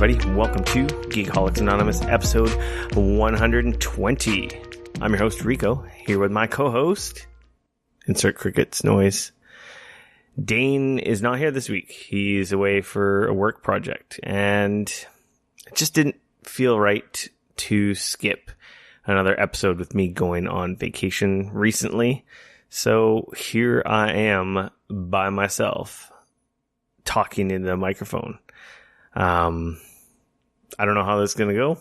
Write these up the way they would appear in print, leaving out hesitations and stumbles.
everybody. Welcome to Geekoholics Anonymous, episode 120. I'm your host, Rico, here with my co-host, insert crickets noise. Dane is not here this week. He's away for a work project, and it just didn't feel right to skip another episode with me going on vacation recently. So here I am by myself, talking into the microphone. I don't know how this is going to go.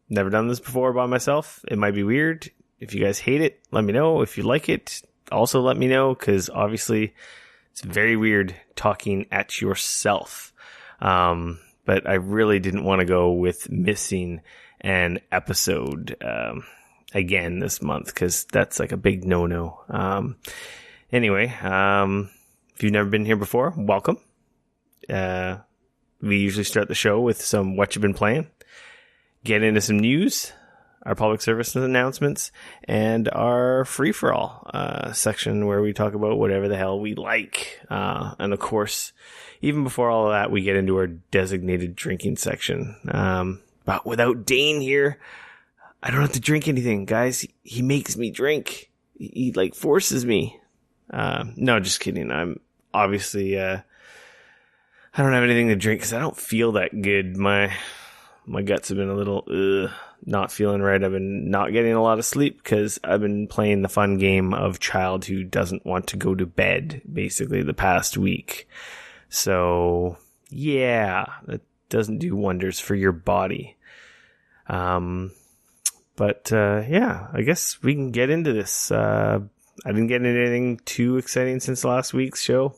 Never done this before by myself. It might be weird. If you guys hate it, let me know. If you like it, also let me know, because obviously it's very weird talking at yourself. But I really didn't want to go with missing an episode again this month, because that's like a big no-no. Anyway, if you've never been here before, welcome. We usually start the show with some What You Been Playing, get into some news, our public service announcements, and our free-for-all section where we talk about whatever the hell we like. And of course, even before all of that, we get into our designated drinking section. But without Dane here, I don't have to drink anything, guys. He makes me drink. He like forces me. No, just kidding. I'm obviously... I don't have anything to drink because I don't feel that good. My guts have been a little not feeling right. I've been not getting a lot of sleep because I've been playing the fun game of child who doesn't want to go to bed, basically, the past week. So, yeah, that doesn't do wonders for your body. But yeah, I guess we can get into this. I didn't get into anything too exciting since last week's show.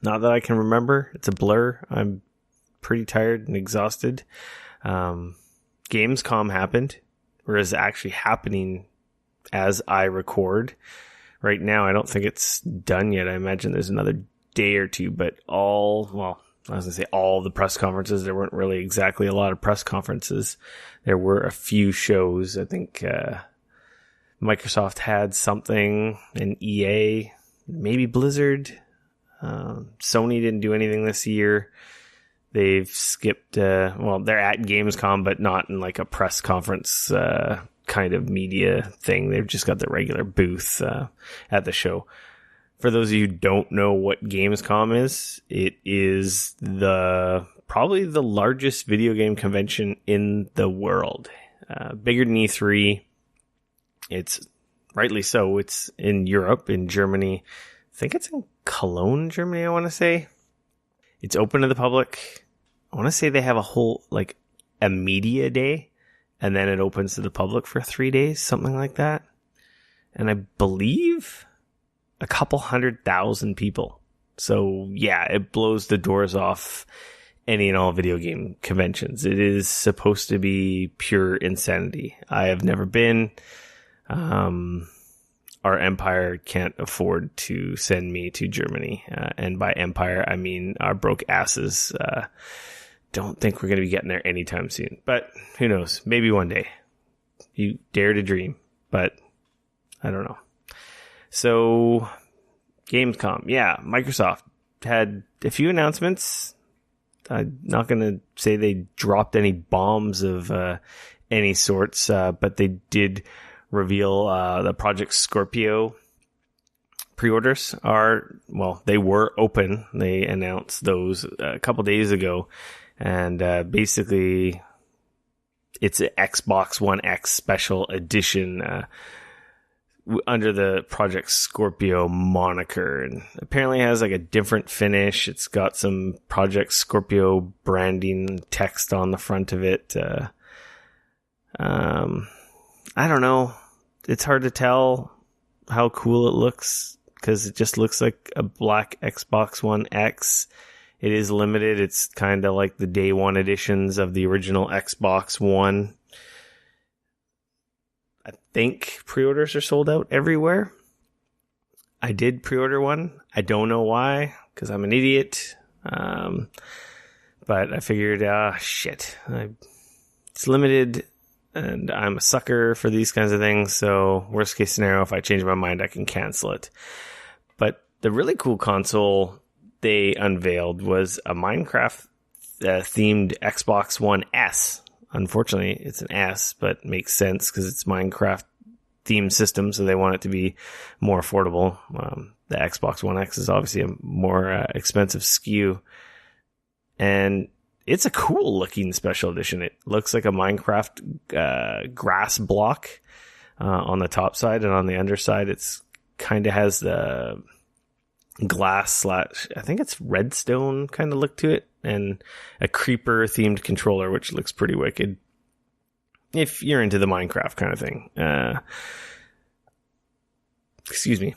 Not that I can remember. It's a blur. I'm pretty tired and exhausted. Gamescom happened, or is actually happening as I record. Right now, I don't think it's done yet. I imagine there's another day or two, but all the press conferences, there weren't really exactly a lot of press conferences. There were a few shows. I think Microsoft had something, and EA, maybe Blizzard. Sony didn't do anything this year. They've skipped, they're at Gamescom, but not in like a press conference kind of media thing. They've just got the regular booth at the show. For those of you who don't know what Gamescom is, it is probably the largest video game convention in the world. Bigger than E3. It's rightly so. It's in Europe, in Germany. I think it's in Cologne, Germany, I want to say. It's open to the public. I want to say they have a media day, and then it opens to the public for 3 days, something like that. And I believe a couple 100,000 people. So yeah, it blows the doors off any and all video game conventions. It is supposed to be pure insanity. I have never been. Our empire can't afford to send me to Germany. And by empire, I mean our broke asses. Don't think we're going to be getting there anytime soon. But who knows? Maybe one day. You dare to dream. But I don't know. So, Gamescom. Yeah, Microsoft had a few announcements. I'm not going to say they dropped any bombs of any sorts, but they did reveal the Project Scorpio pre-orders they were open. They announced those a couple days ago, and basically it's an Xbox One X special edition under the Project Scorpio moniker, and apparently it has like a different finish. It's got some Project Scorpio branding text on the front of it. I don't know. It's hard to tell how cool it looks because it just looks like a black Xbox One X. It is limited. It's kind of like the day one editions of the original Xbox One. I think pre-orders are sold out everywhere. I did pre-order one. I don't know why, because I'm an idiot. But I figured, shit. It's limited. And I'm a sucker for these kinds of things, so worst case scenario, if I change my mind, I can cancel it. But the really cool console they unveiled was a Minecraft themed Xbox One S. Unfortunately, it's an S, but makes sense because it's Minecraft themed system, so they want it to be more affordable. The Xbox One X is obviously a more expensive SKU, and it's a cool looking special edition. It looks like a Minecraft grass block on the top side, and on the underside it's kind of has the glass / I think it's redstone kind of look to it, and a creeper themed controller, which looks pretty wicked if you're into the Minecraft kind of thing. Excuse me.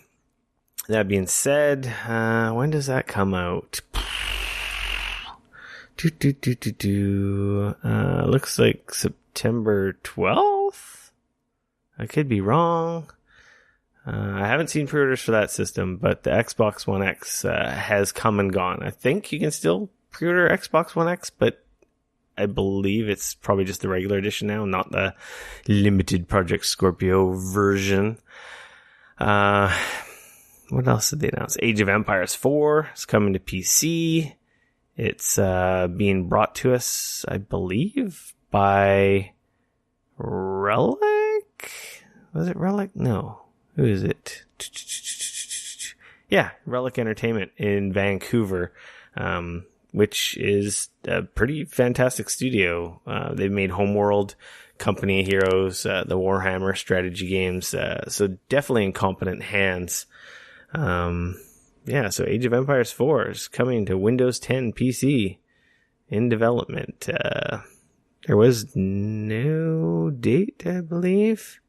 That being said, when does that come out? Looks like September 12th? I could be wrong. I haven't seen pre-orders for that system, but the Xbox One X has come and gone. I think you can still pre-order Xbox One X, but I believe it's probably just the regular edition now, not the limited Project Scorpio version. What else did they announce? Age of Empires 4 is coming to PC. It's being brought to us, I believe, by Relic? Was it Relic? No. Who is it? Yeah, Relic Entertainment in Vancouver, which is a pretty fantastic studio. They've made Homeworld, Company of Heroes, the Warhammer strategy games, so definitely in competent hands. Yeah, so Age of Empires 4 is coming to Windows 10 PC in development. There was no date, I believe.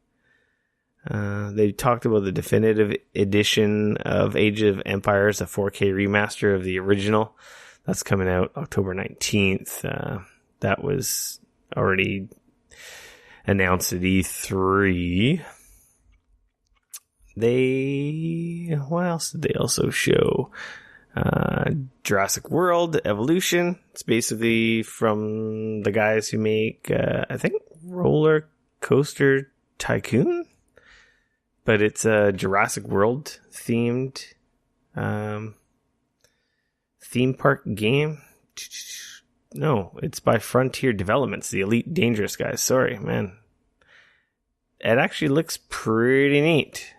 They talked about the definitive edition of Age of Empires, a 4K remaster of the original. That's coming out October 19th. That was already announced at E3. What else did they also show? Jurassic World Evolution. It's basically from the guys who make, I think, Roller Coaster Tycoon? But it's a Jurassic World themed theme park game. No, it's by Frontier Developments, the Elite Dangerous guys. Sorry, man. It actually looks pretty neat.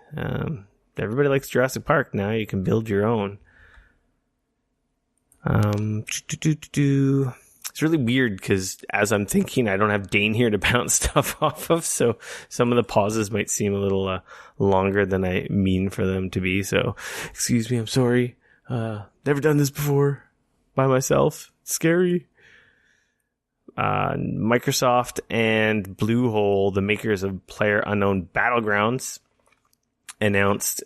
Everybody likes Jurassic Park now. You can build your own. It's really weird because as I'm thinking, I don't have Dane here to bounce stuff off of, so some of the pauses might seem a little longer than I mean for them to be. So, excuse me, I'm sorry. Never done this before by myself. It's scary. Microsoft and Bluehole, the makers of PlayerUnknown Battlegrounds, announced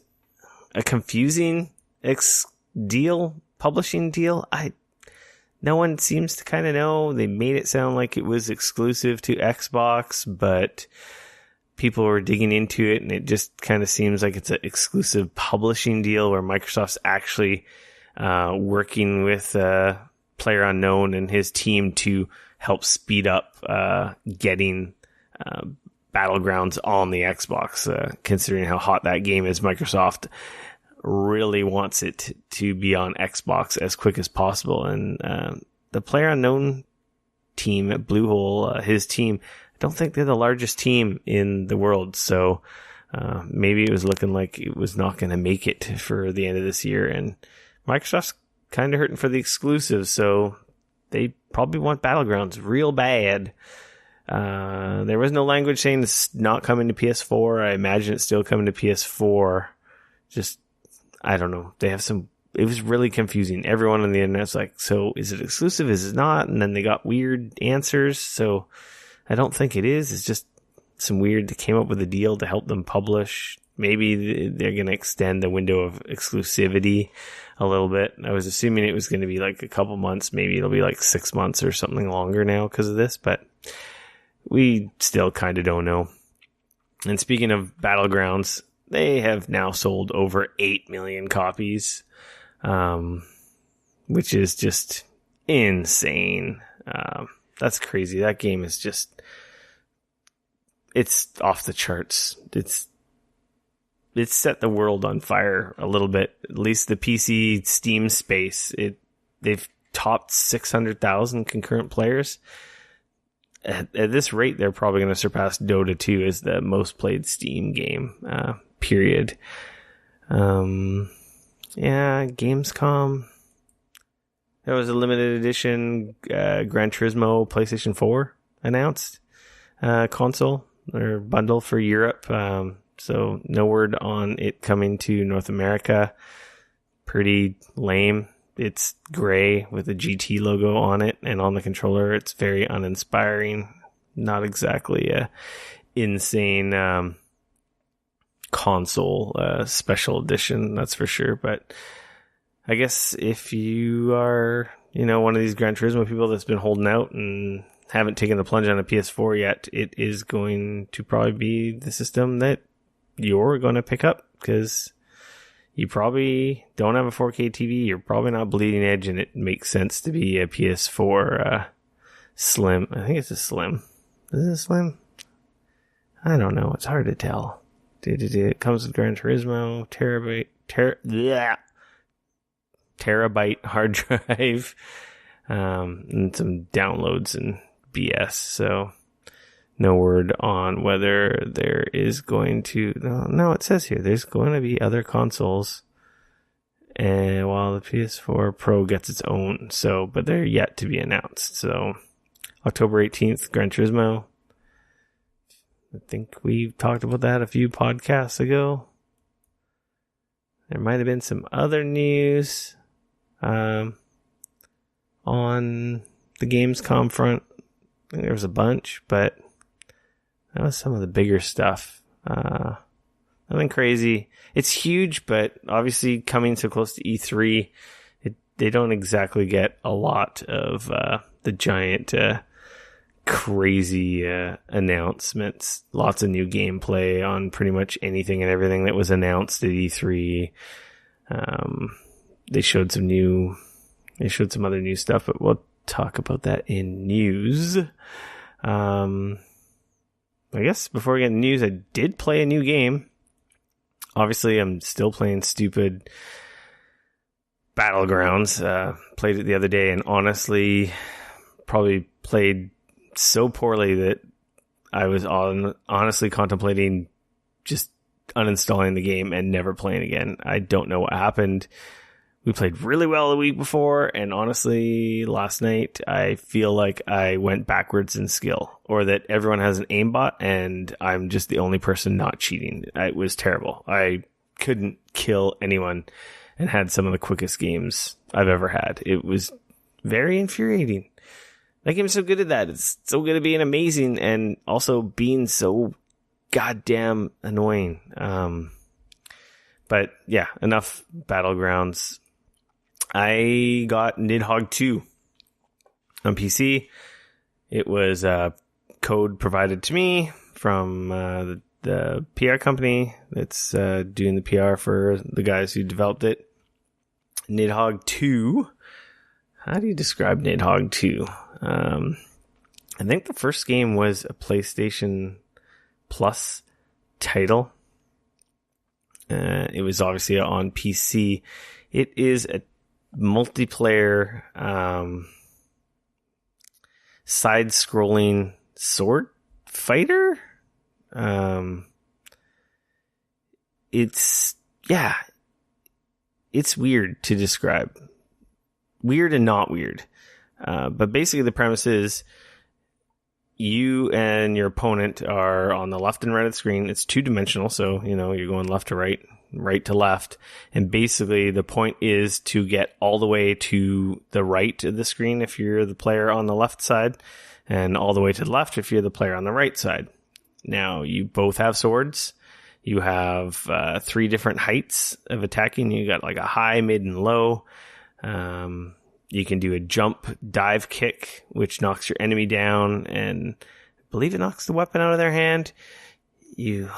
a confusing publishing deal. No one seems to kind of know. They made it sound like it was exclusive to Xbox, but people were digging into it, and it just kind of seems like it's an exclusive publishing deal where Microsoft's actually working with PlayerUnknown and his team to help speed up getting Battlegrounds on the Xbox, considering how hot that game is. Microsoft really wants it to be on Xbox as quick as possible, and the PlayerUnknown team at Bluehole, his team, I don't think they're the largest team in the world, so maybe it was looking like it was not going to make it for the end of this year, and Microsoft's kind of hurting for the exclusives, so they probably want Battlegrounds real bad. There was no language saying it's not coming to PS4. I imagine it's still coming to PS4. Just, I don't know. They have it was really confusing. Everyone on the internet's like, so is it exclusive? Is it not? And then they got weird answers. So I don't think it is. It's just some weird, they came up with a deal to help them publish. Maybe they're going to extend the window of exclusivity a little bit. I was assuming it was going to be like a couple months. Maybe it'll be like 6 months or something longer now because of this, but we still kind of don't know. And speaking of Battlegrounds, they have now sold over 8 million copies, which is just insane. That's crazy. That game is just, it's off the charts. It's set the world on fire a little bit, at least the PC Steam space. They've topped 600,000 concurrent players. At this rate, they're probably going to surpass Dota 2 as the most played Steam game, period. Gamescom. There was a limited edition Gran Turismo PlayStation 4 announced console or bundle for Europe. So no word on it coming to North America. Pretty lame. It's gray with a GT logo on it, and on the controller it's very uninspiring. Not exactly a insane console special edition, that's for sure. But I guess if you are, one of these Gran Turismo people that's been holding out and haven't taken the plunge on a PS4 yet, it is going to probably be the system that you're going to pick up, because you probably don't have a 4K TV. You're probably not bleeding edge, and it makes sense to be a PS4 Slim. I think it's a Slim. Is it a Slim? I don't know. It's hard to tell. It comes with Gran Turismo, terabyte hard drive, and some downloads and BS. So no word on whether there is going to... No, it says here there's going to be other consoles, and while the PS4 Pro gets its own. So, but they're yet to be announced. So October 18th, Gran Turismo. I think we talked about that a few podcasts ago. There might have been some other news on the Gamescom front. I think there was a bunch, but that was some of the bigger stuff. Nothing crazy. It's huge, but obviously coming so close to E3, they don't exactly get a lot of the giant crazy announcements. Lots of new gameplay on pretty much anything and everything that was announced at E3. They showed some other new stuff, but we'll talk about that in news. I guess before we get into news, I did play a new game. Obviously, I'm still playing stupid Battlegrounds. Played it the other day, and honestly, probably played so poorly that I was honestly contemplating just uninstalling the game and never playing again. I don't know what happened. We played really well the week before, and honestly, last night, I feel like I went backwards in skill, or that everyone has an aimbot, and I'm just the only person not cheating. It was terrible. I couldn't kill anyone, and had some of the quickest games I've ever had. It was very infuriating. That game's so good at that. It's so good at being amazing, and also being so goddamn annoying. But yeah, enough Battlegrounds. I got Nidhogg II on PC. It was code provided to me from the PR company that's doing the PR for the guys who developed it. Nidhogg II. How do you describe Nidhogg II? I think the first game was a PlayStation Plus title. It was obviously on PC. It is a multiplayer side-scrolling sword fighter. It's weird to describe. Weird and not weird. But basically the premise is you and your opponent are on the left and right of the screen. It's two-dimensional, so, you're going left to right, right to left. And basically the point is to get all the way to the right of the screen if you're the player on the left side, and all the way to the left if you're the player on the right side. Now, you both have swords. You have 3 different heights of attacking. You got like a high, mid, and low. You can do a jump dive kick, which knocks your enemy down, and I believe it knocks the weapon out of their hand. You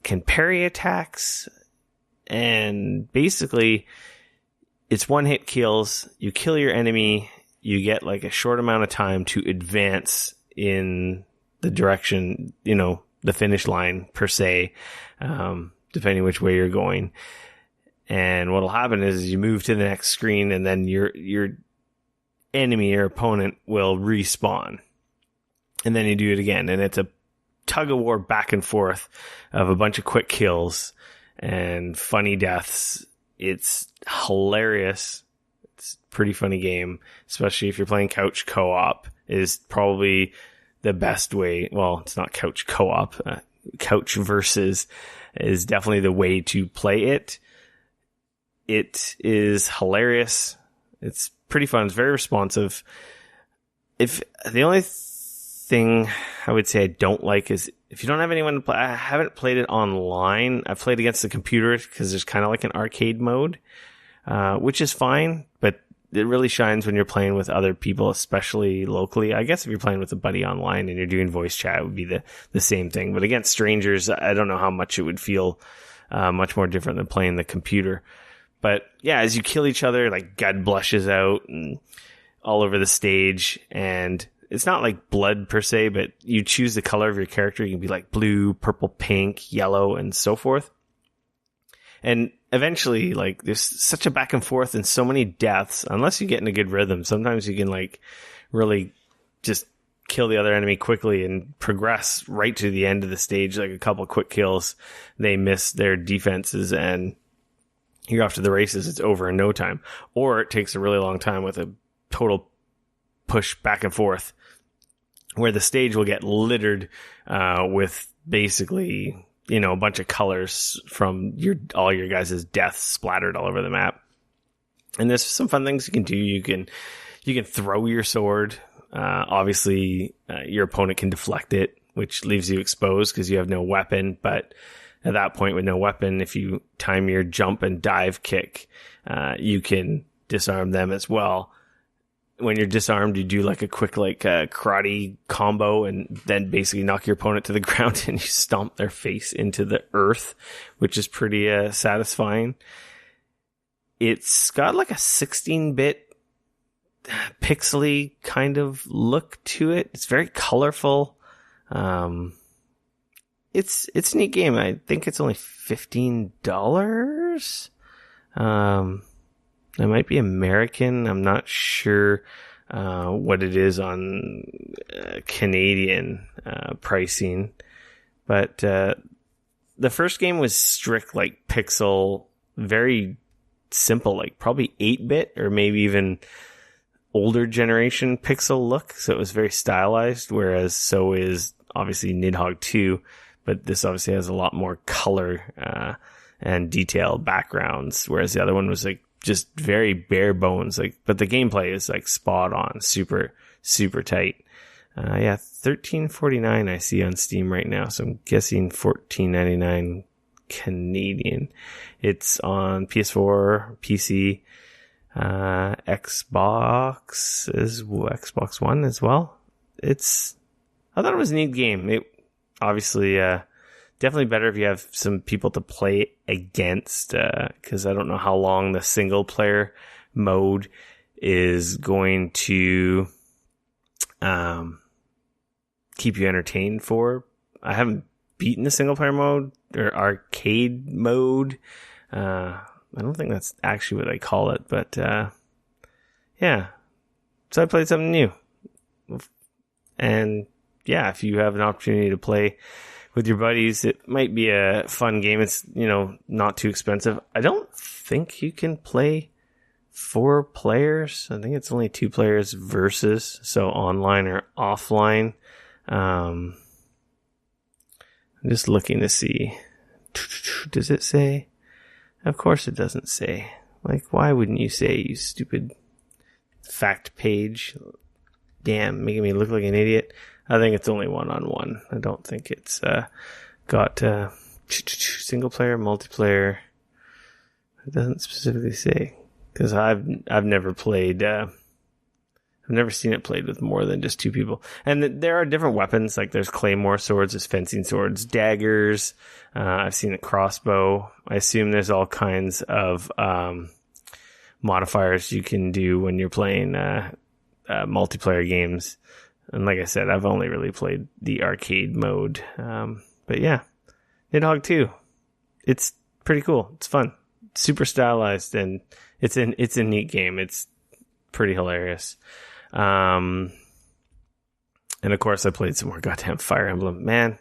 can parry attacks, and basically it's one-hit kills. You kill your enemy, you get like a short amount of time to advance in the direction, the finish line per se, depending which way you're going. And what'll happen is you move to the next screen, and then your enemy or opponent will respawn. And then you do it again. And it's a tug of war back and forth of a bunch of quick kills and funny deaths. It's hilarious. It's a pretty funny game, especially if you're playing couch co-op. Is probably the best way. Well, it's not couch co-op. Couch versus is definitely the way to play it. It is hilarious. It's pretty fun. It's very responsive. If the only thing I would say I don't like is if you don't have anyone to play. I haven't played it online. I've played against the computer because there's kind of like an arcade mode, which is fine, but it really shines when you're playing with other people, especially locally. I guess if you're playing with a buddy online and you're doing voice chat, it would be the same thing. But against strangers, I don't know how much it would feel much more different than playing the computer. But yeah, as you kill each other, like blood blushes out and all over the stage. And it's not like blood per se, but you choose the color of your character. You can be like blue, purple, pink, yellow, and so forth. And eventually, like, there's such a back and forth and so many deaths, unless you get in a good rhythm. Sometimes you can, like, really just kill the other enemy quickly and progress right to the end of the stage, like a couple quick kills. They miss their defenses and you're off to the races. It's over in no time. Or it takes a really long time with a total push back and forth where the stage will get littered with basically, you know, a bunch of colors from all your guys' deaths splattered all over the map. And there's some fun things you can do. You can throw your sword. Obviously, your opponent can deflect it, which leaves you exposed because you have no weapon. But at that point with no weapon, if you time your jump and dive kick, you can disarm them as well. When you're disarmed, you do like a quick karate combo and then basically knock your opponent to the ground and you stomp their face into the earth, which is pretty satisfying. It's got like a 16-bit pixely kind of look to it. It's very colorful. It's a neat game. I think it's only $15. It might be American. I'm not sure what it is on Canadian pricing. But the first game was strict, like pixel, very simple, like probably 8-bit or maybe even older generation pixel look. So it was very stylized, whereas so is obviously Nidhogg II. But this obviously has a lot more color and detailed backgrounds, whereas the other one was like just very bare bones, but the gameplay is like spot on, super, super tight. Yeah, $13.49 I see on Steam right now, so I'm guessing $14.99 Canadian. It's on PS4, PC, Xbox One as well. I thought it was a neat game. It obviously, definitely better if you have some people to play against, because I don't know how long the single player mode is going to keep you entertained for. I haven't beaten the single player mode or arcade mode. I don't think that's actually what I call it, but yeah. So I played something new. And yeah, if you have an opportunity to play with your buddies, it might be a fun game. It's, not too expensive. I don't think you can play 4 players. I think it's only 2 players versus, so online or offline. I'm just looking to see. Does it say? Of course it doesn't say. Like, why wouldn't you say, you stupid fact page? Damn, making me look like an idiot. I think it's only 1-on-1. I don't think it's got single player, multiplayer. It doesn't specifically say, because I've never played. I've never seen it played with more than just 2 people. And there are different weapons, like there's claymore swords, there's fencing swords, daggers. I've seen a crossbow. I assume there's all kinds of modifiers you can do when you're playing multiplayer games. And like I said, I've only really played the arcade mode. But yeah, Nidhogg II. It's pretty cool. It's fun. Super stylized, and it's a neat game. It's pretty hilarious. And of course I played some more goddamn Fire Emblem. Man,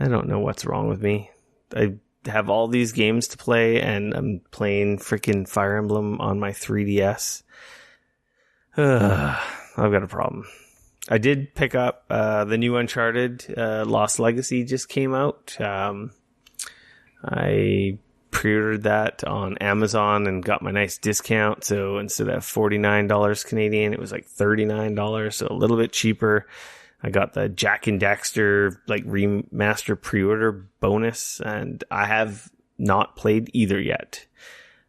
I don't know what's wrong with me. I have all these games to play and I'm playing freaking Fire Emblem on my 3DS. I've got a problem. I did pick up the new Uncharted. Lost Legacy just came out. I pre-ordered that on Amazon and got my nice discount. So instead of $49 Canadian, it was like $39, so a little bit cheaper. I got the Jack and Daxter like remaster pre-order bonus, and I have not played either yet.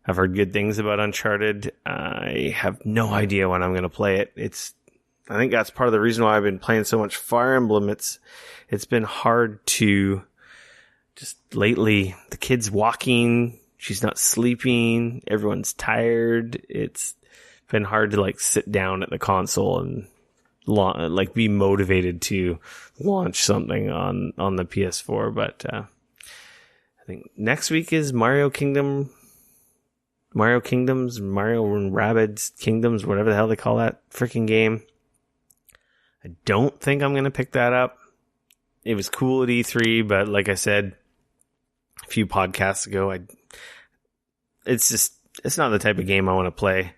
I've heard good things about Uncharted. I have no idea when I'm going to play it. I think that's part of the reason why I've been playing so much Fire Emblem. It's been hard to just lately. The kid's walking, she's not sleeping, everyone's tired. It's been hard to like sit down at the console and like be motivated to launch something on the PS4. But I think next week is Mario and Rabbids Kingdoms, whatever the hell they call that freaking game. I don't think I'm going to pick that up. It was cool at E3, but like I said a few podcasts ago, it's not the type of game I want to play.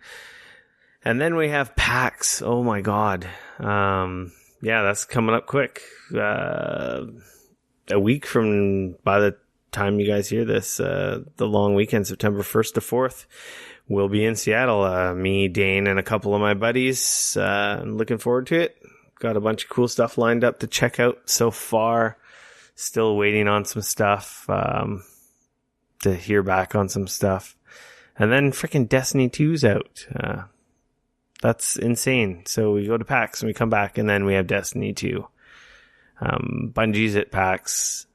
And then we have PAX. Oh my God. Yeah, that's coming up quick. A week from, by the time you guys hear this, the long weekend, September 1st to 4th, we'll be in Seattle. Me, Dane, and a couple of my buddies. I'm looking forward to it. Got a bunch of cool stuff lined up to check out so far. Still waiting on some stuff, to hear back on some stuff. And then freaking Destiny 2's out. That's insane. So we go to PAX and we come back and then we have Destiny 2. Bungie's at PAX.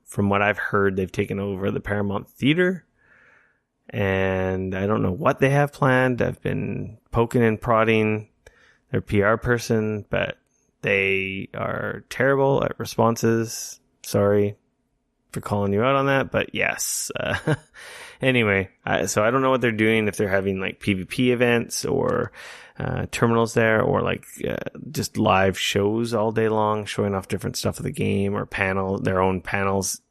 From what I've heard, they've taken over the Paramount Theater. And I don't know what they have planned. I've been poking and prodding their PR person, but they are terrible at responses. Sorry for calling you out on that, but yes. Anyway, so I don't know what they're doing, if they're having like PvP events or terminals there, or like just live shows all day long showing off different stuff of the game, or their own panels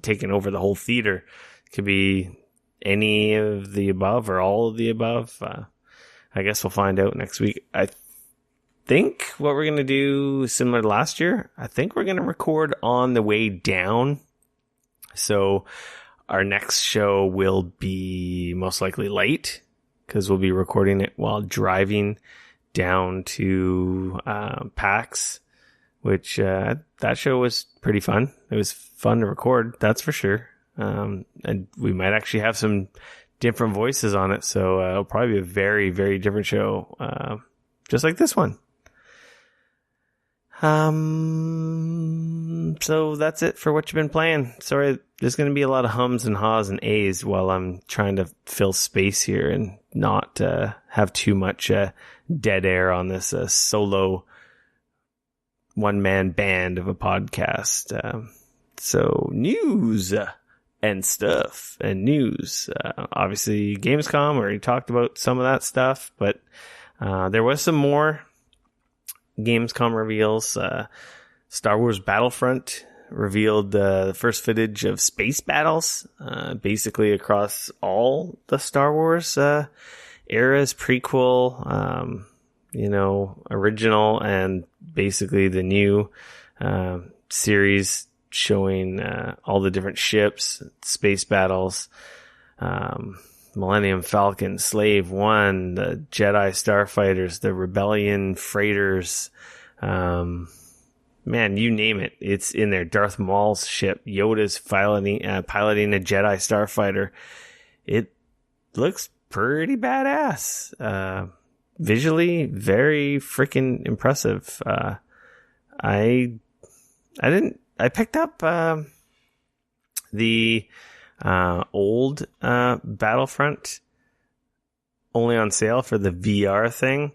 taking over the whole theater. It could be any of the above or all of the above. I guess we'll find out next week. I think what we're going to do, similar to last year, I think we're going to record on the way down. So our next show will be most likely late, because we'll be recording it while driving down to PAX, which that show was pretty fun. It was fun to record, that's for sure. And we might actually have some different voices on it, so it'll probably be a very, very different show, just like this one. So that's it for what you've been playing. Sorry, there's going to be a lot of hums and haws and ahs while I'm trying to fill space here and not have too much dead air on this solo one-man band of a podcast. So news and stuff and news. Obviously, Gamescom, we already talked about some of that stuff, but there was some more Gamescom reveals. Star Wars Battlefront revealed the first footage of space battles, basically across all the Star Wars eras, prequel, original, and basically the new series, showing all the different ships, space battles, Millennium Falcon, Slave One, the Jedi Starfighters, the Rebellion freighters, man, you name it, it's in there. Darth Maul's ship, Yoda's piloting a Jedi Starfighter. It looks pretty badass. Visually, very freaking impressive. I picked up the old Battlefront only on sale for the VR thing,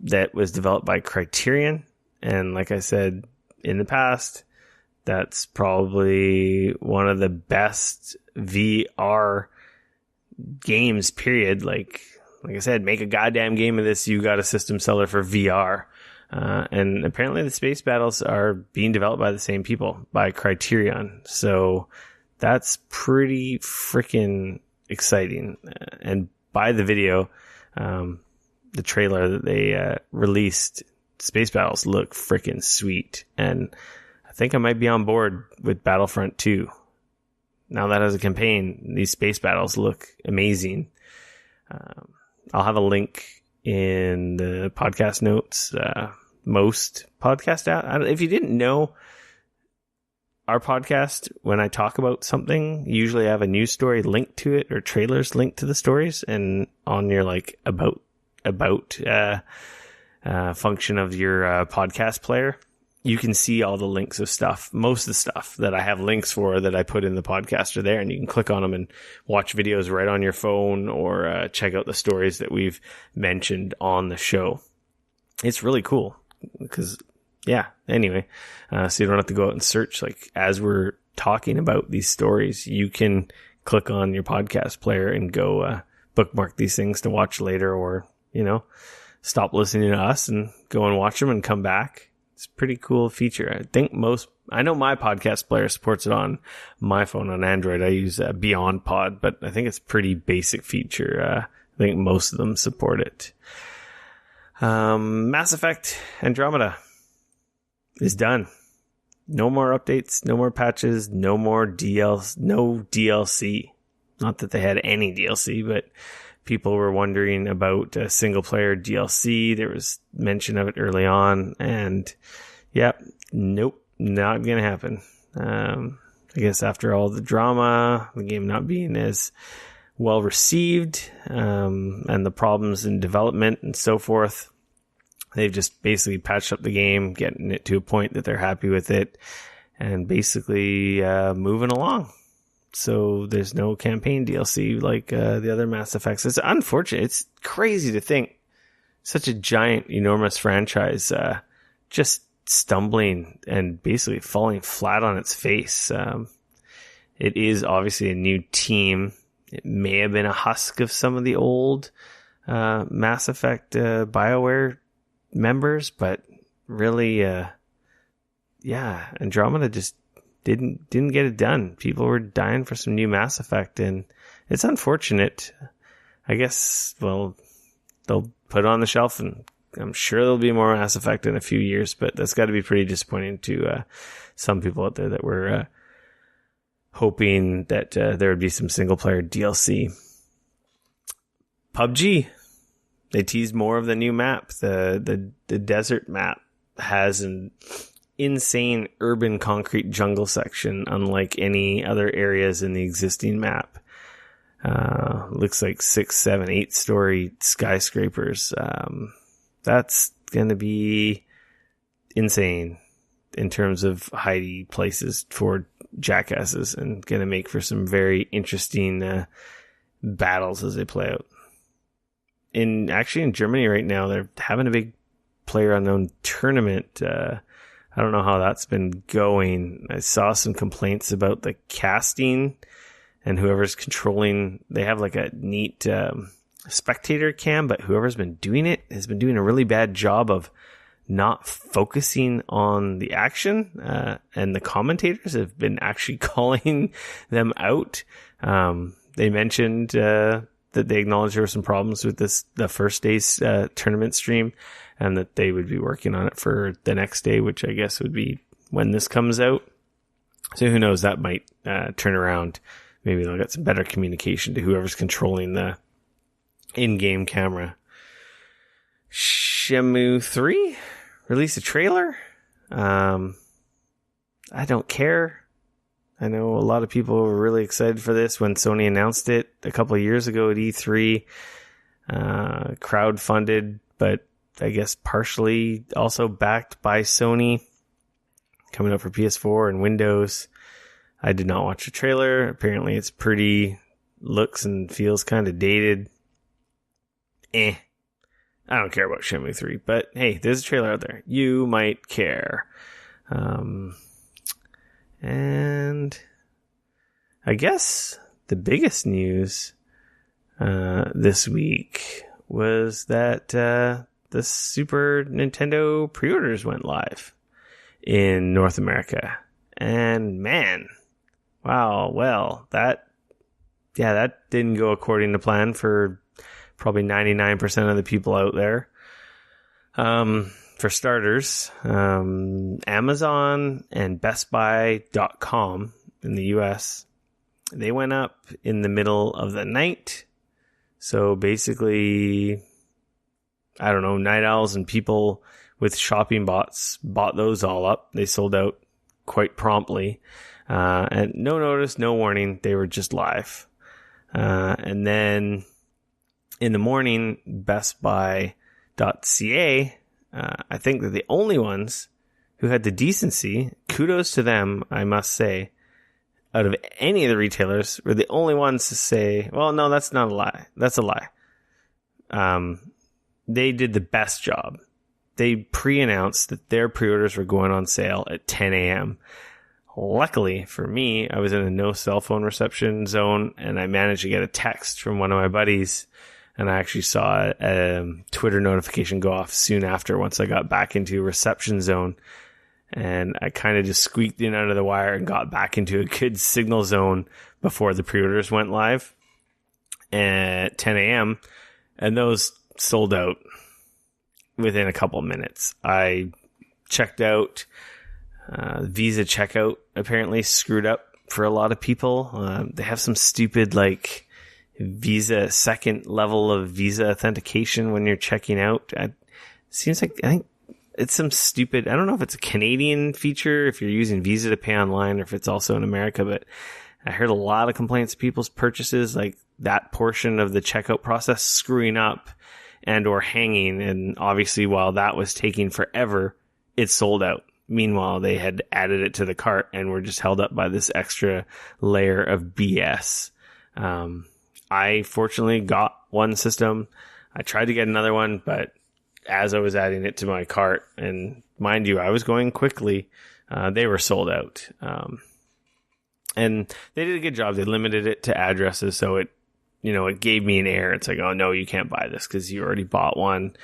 that was developed by Criterion. And like I said in the past, that's probably one of the best VR games, period. Like I said, make a goddamn game of this. You got a system seller for VR. And apparently the space battles are being developed by the same people, by Criterion. So that's pretty freaking exciting. And by the video, the trailer that they released, space battles look freaking sweet. And I think I might be on board with Battlefront 2. Now that has a campaign, these space battles look amazing. I'll have a link in the podcast notes. Most podcast out. If you didn't know, our podcast, when I talk about something, usually I have a news story linked to it or trailers linked to the stories, and on your like about function of your podcast player, you can see all the links of stuff. Most of the stuff that I have links for that I put in the podcast are there, and you can click on them and watch videos right on your phone or check out the stories that we've mentioned on the show. It's really cool because, yeah, anyway, so you don't have to go out and search. Like, as we're talking about these stories, you can click on your podcast player and go bookmark these things to watch later, or, you know, stop listening to us and go and watch them and come back. It's a pretty cool feature. I know my podcast player supports it on my phone on Android. I use Beyond Pod, but I think it's a pretty basic feature. I think most of them support it. Mass Effect Andromeda is done. No more updates, no more patches, no DLC. Not that they had any DLC, but people were wondering about a single player DLC. There was mention of it early on, and nope, not gonna happen. I guess after all the drama, the game not being as well received, and the problems in development and so forth, they've just basically patched up the game, getting it to a point that they're happy with it, and basically moving along. So there's no campaign DLC like the other Mass Effects. It's unfortunate. It's crazy to think such a giant, enormous franchise just stumbling and basically falling flat on its face. It is obviously a new team. It may have been a husk of some of the old Mass Effect BioWare members, but really, Andromeda just didn't get it done. People were dying for some new Mass Effect, and it's unfortunate. I guess, well, they'll put it on the shelf, and I'm sure there'll be more Mass Effect in a few years, but that's got to be pretty disappointing to some people out there that were hoping that there would be some single-player DLC. PUBG, they teased more of the new map. The desert map has an insane urban concrete jungle section, unlike any other areas in the existing map. Looks like 6, 7, 8-story skyscrapers. That's going to be insane in terms of hidey places for jackasses, and going to make for some very interesting battles as they play out. In Germany right now, they're having a big PlayerUnknown tournament. I don't know how that's been going. I saw some complaints about the casting and whoever's controlling. They have like a neat spectator cam, but whoever's been doing it has been doing a really bad job of not focusing on the action. And the commentators have been actually calling them out. They mentioned that they acknowledged there were some problems with the first day's tournament stream, and that they would be working on it for the next day, which I guess would be when this comes out. So who knows, that might turn around. Maybe they'll get some better communication to whoever's controlling the in-game camera. Shenmue 3 released a trailer. I don't care. I know a lot of people were really excited for this when Sony announced it a couple of years ago at E3. Crowdfunded, but I guess partially also backed by Sony. Coming up for PS4 and Windows. I did not watch the trailer. Apparently it's pretty, looks and feels kind of dated. I don't care about Shenmue 3, but hey, there's a trailer out there. You might care. And I guess the biggest news this week was that the Super Nintendo pre-orders went live in North America. And man, wow, well, that didn't go according to plan for probably 99% of the people out there. For starters, Amazon and bestbuy.com in the US, they went up in the middle of the night. So basically, I don't know, night owls and people with shopping bots bought those all up. They sold out quite promptly. And no notice, no warning. They were just live. And then in the morning, bestbuy.ca, I think they're the only ones who had the decency, kudos to them, I must say, out of any of the retailers, were the only ones to say, well, no, that's not a lie. That's a lie. They did the best job. They pre-announced that their pre-orders were going on sale at 10 a.m. Luckily for me, I was in a no cell phone reception zone, and I managed to get a text from one of my buddies, and I actually saw a Twitter notification go off soon after once I got back into a reception zone. And I kind of just squeaked in under the wire and got back into a good signal zone before the pre-orders went live at 10 a.m. And those sold out within a couple of minutes. I checked out. Visa checkout apparently screwed up for a lot of people. They have some stupid Visa second level of Visa authentication when you're checking out. It seems like, I think it's some stupid, I don't know if it's a Canadian feature, if you're using Visa to pay online, or if it's also in America, but I heard a lot of complaints of people's purchases, like that portion of the checkout process screwing up and or hanging. And obviously while that was taking forever, it sold out. Meanwhile, they had added it to the cart and were just held up by this extra layer of BS. I fortunately got one system. I tried to get another one, but as I was adding it to my cart, and mind you, I was going quickly, they were sold out. And they did a good job. They limited it to addresses, so it gave me an error. It's like, oh no, you can't buy this because you already bought one.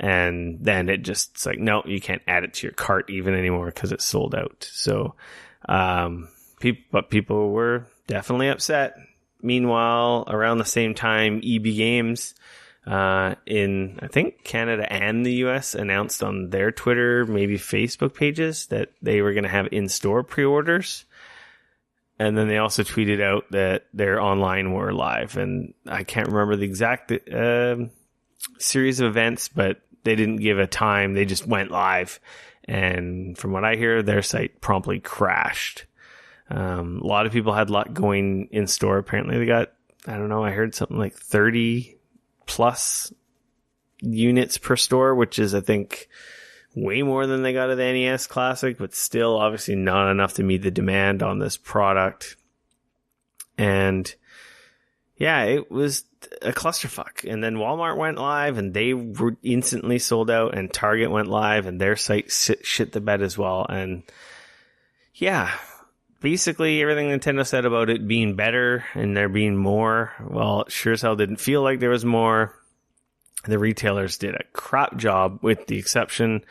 And then it's like, no, you can't add it to your cart even anymore because it's sold out. So, people were definitely upset. Meanwhile, around the same time, EB Games, in, I think, Canada and the US announced on their Twitter, maybe Facebook pages, that they were going to have in-store pre-orders. And then they also tweeted out that their online were live. And I can't remember the exact series of events, but they didn't give a time. They just went live. And from what I hear, their site promptly crashed. A lot of people had luck going in store. Apparently they got, I don't know, I heard something like 30 plus units per store, which is, I think, way more than they got at the NES Classic, but still obviously not enough to meet the demand on this product. And yeah, it was a clusterfuck. And then Walmart went live and they were instantly sold out, and Target went live and their site shit the bed as well. And yeah, basically everything Nintendo said about it being better and there being more, well, it sure as hell didn't feel like there was more. The retailers did a crap job, with the exception,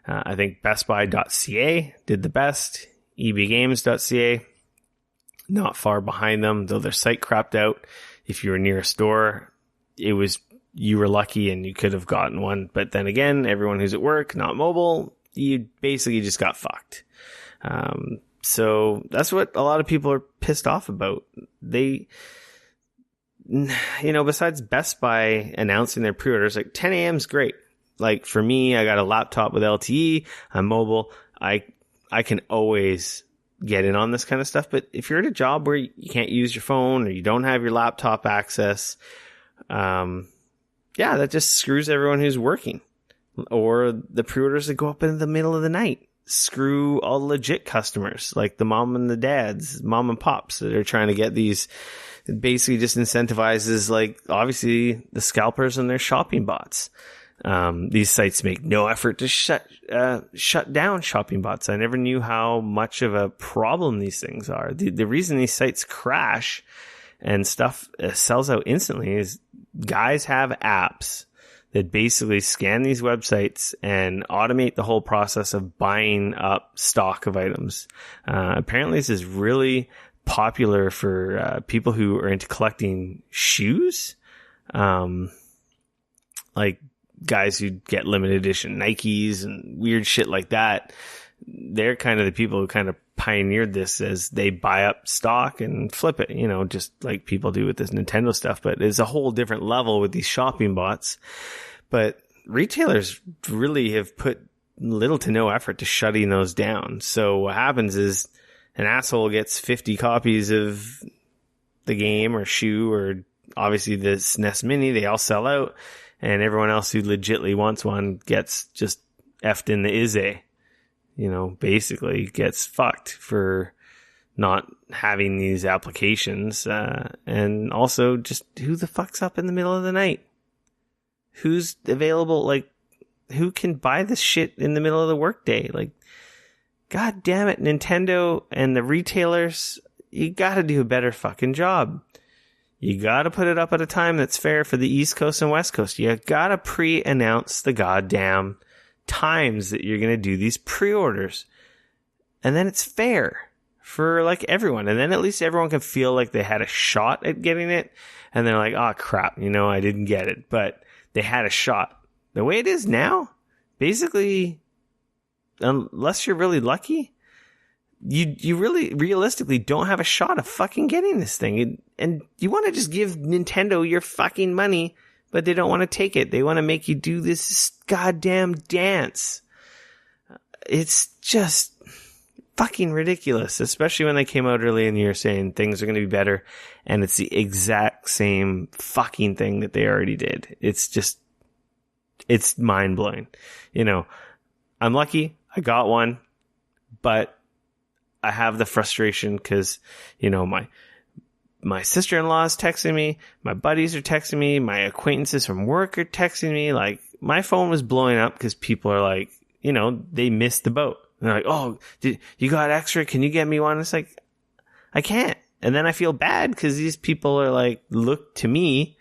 I think bestbuy.ca did the best. ebgames.ca, not far behind them, though their site crapped out. If you were near a store, you were lucky and you could have gotten one. But then again, everyone who's at work, not mobile, you basically just got fucked. So that's what a lot of people are pissed off about. They, besides Best Buy announcing their pre-orders, like 10 a.m. is great. Like for me, I got a laptop with LTE. I'm mobile. I can always get in on this kind of stuff. But if you're at a job where you can't use your phone or you don't have your laptop access, that just screws everyone who's working. Or the pre-orders that go up in the middle of the night screw all the legit customers, like the mom and the dads, mom and pops that are trying to get these. It basically just incentivizes, like, obviously the scalpers and their shopping bots. These sites make no effort to shut down shopping bots. I never knew how much of a problem these things are. The reason these sites crash and stuff sells out instantly. Is guys have apps that basically scan these websites and automate the whole process of buying up stock of items. Apparently this is really popular for people who are into collecting shoes. Like guys who get limited edition Nikes and weird shit like that. They're kind of the people who kind of pioneered this as they buy up stock and flip it, just like people do with this Nintendo stuff. But it's a whole different level with these shopping bots. But retailers really have put little to no effort to shutting those down. So what happens is an asshole gets 50 copies of the game or shoe or obviously the SNES Mini. They all sell out. And everyone else who legitly wants one gets just effed in the Izzy. Basically gets fucked for not having these applications. And also just who the fuck's up in the middle of the night? Who's available? Like, who can buy this shit in the middle of the workday? Like, God damn it, Nintendo and the retailers, you gotta do a better fucking job. You gotta put it up at a time that's fair for the East Coast and West Coast. You gotta pre-announce the goddamn times that you're gonna do these pre-orders. And then it's fair for like everyone. And then at least everyone can feel like they had a shot at getting it. And they're like, oh crap, I didn't get it. But they had a shot. The way it is now, basically, unless you're really lucky, you really realistically don't have a shot of fucking getting this thing. And you want to just give Nintendo your fucking money, but they don't want to take it. They want to make you do this goddamn dance. It's just fucking ridiculous, especially when they came out early in the year saying things are going to be better, and it's the exact same fucking thing that they already did. It's mind-blowing. I'm lucky. I got one, but I have the frustration because, my sister-in-law is texting me, my buddies are texting me, my acquaintances from work are texting me. Like, my phone was blowing up because people are like, they missed the boat. And they're like, oh, you got extra? Can you get me one? It's like, I can't. And then I feel bad because these people are like, look to me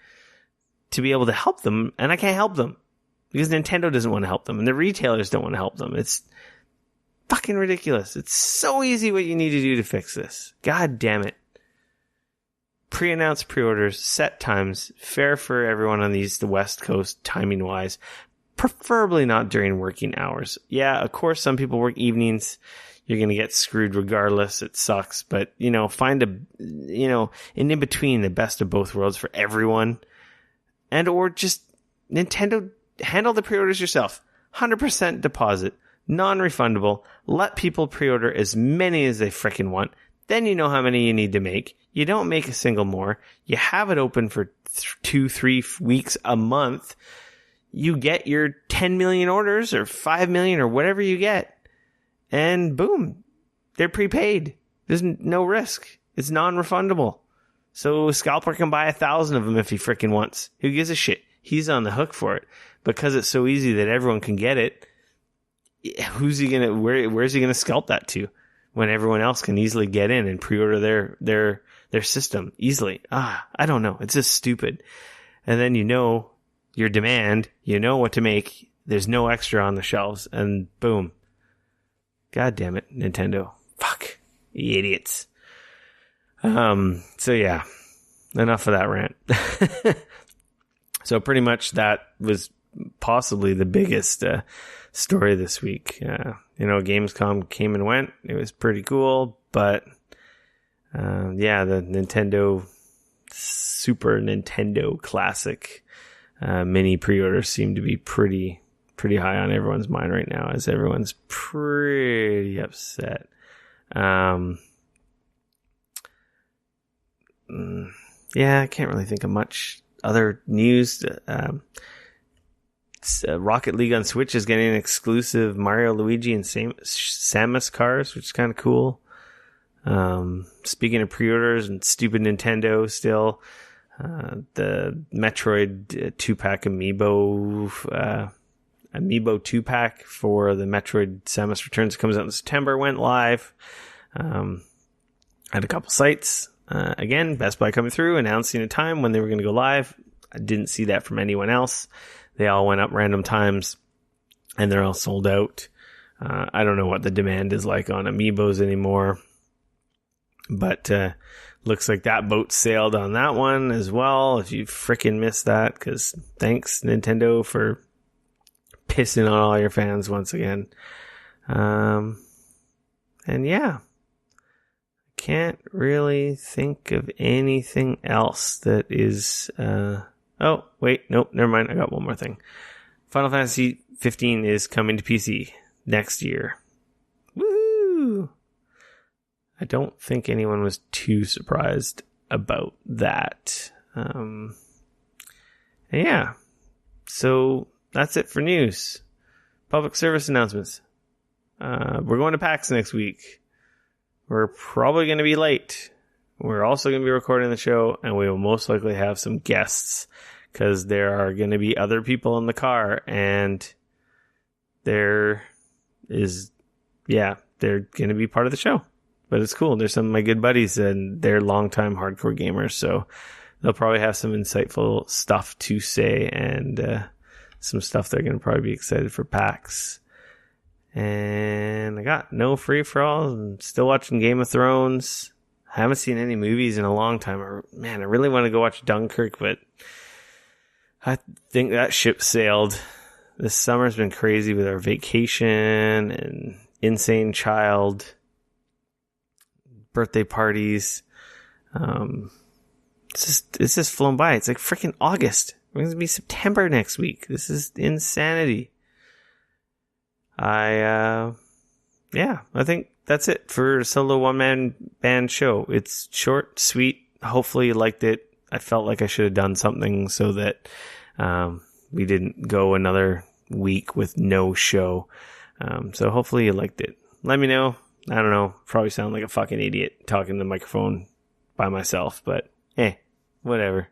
to be able to help them, and I can't help them because Nintendo doesn't want to help them and the retailers don't want to help them. It's fucking ridiculous. It's so easy what you need to do to fix this. God damn it. Pre-announced pre-orders, set times, fair for everyone on the West Coast, timing-wise. Preferably not during working hours. Yeah, of course, some people work evenings. You're going to get screwed regardless. It sucks. But, find an in-between, the best of both worlds for everyone. And or just Nintendo, handle the pre-orders yourself. 100% deposit. Non-refundable. Let people pre-order as many as they frickin' want. Then you know how many you need to make. You don't make a single more. You have it open for 2-3 weeks a month. You get your 10 million orders or 5 million or whatever you get. And boom, they're prepaid. There's no risk. It's non-refundable. So a scalper can buy 1,000 of them if he frickin' wants. Who gives a shit? He's on the hook for it. Because it's so easy that everyone can get it. Where's he gonna scalp that to when everyone else can easily get in and pre-order their system easily? I don't know. It's just stupid. And then your demand, what to make. There's no extra on the shelves, and boom. God damn it, Nintendo. Fuck. You idiots. So yeah, enough of that rant. So pretty much that was possibly the biggest story this week. Gamescom came and went. It was pretty cool, but the Nintendo Super Nintendo Classic mini pre-orders seem to be pretty high on everyone's mind right now, as everyone's pretty upset. I can't really think of much other news. Rocket League on Switch is getting an exclusive Mario, Luigi, and Samus cars, which is kind of cool. Speaking of pre-orders and stupid Nintendo still, the Metroid 2-pack amiibo 2-pack for the Metroid Samus Returns comes out in September, went live at a couple sites. Again, Best Buy coming through, announcing a time when they were going to go live. I didn't see that from anyone else. They all went up random times, and they're all sold out. I don't know what the demand is like on Amiibos anymore, but looks like that boat sailed on that one as well. If you frickin' missed that, because thanks Nintendo for pissing on all your fans once again. And yeah, can't really think of anything else that is. Oh wait, nope, never mind. I got one more thing. Final Fantasy 15 is coming to PC next year. Woo! I don't think anyone was too surprised about that. Yeah. So that's it for news. Public service announcements. We're going to PAX next week. We're probably going to be late. We're also going to be recording the show, and we will most likely have some guests because there are going to be other people in the car, and they're going to be part of the show. But it's cool. There's some of my good buddies, and they're longtime hardcore gamers, so they'll probably have some insightful stuff to say, and some stuff they're going to probably be excited for PAX. And I got no free-for-all. I'm still watching Game of Thrones. I haven't seen any movies in a long time. Man, I really want to go watch Dunkirk, but I think that ship sailed. This summer's been crazy with our vacation and insane child, birthday parties. It's just flown by. It's like freaking August. We're going to be September next week. This is insanity. I think that's it for solo one-man band show. It's short, sweet. Hopefully you liked it. I felt like I should have done something so that we didn't go another week with no show. So hopefully you liked it. Let me know. I don't know. Probably sound like a fucking idiot talking to the microphone by myself, but whatever.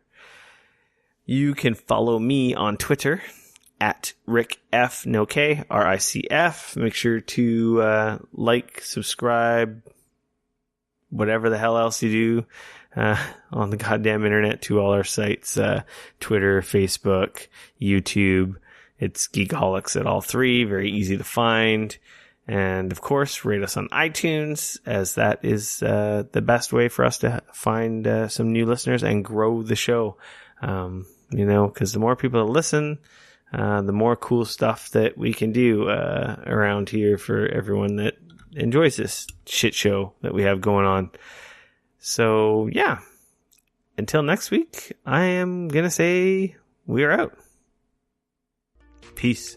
You can follow me on Twitter at RickF, no K, RICF. Make sure to like, subscribe, whatever the hell else you do on the goddamn internet to all our sites, Twitter, Facebook, YouTube. It's Geekoholics at all three. Very easy to find. And of course, rate us on iTunes, as that is the best way for us to find some new listeners and grow the show. Because the more people that listen, the more cool stuff that we can do around here for everyone that enjoys this shit show that we have going on. So, yeah. Until next week, I am going to say we're out. Peace.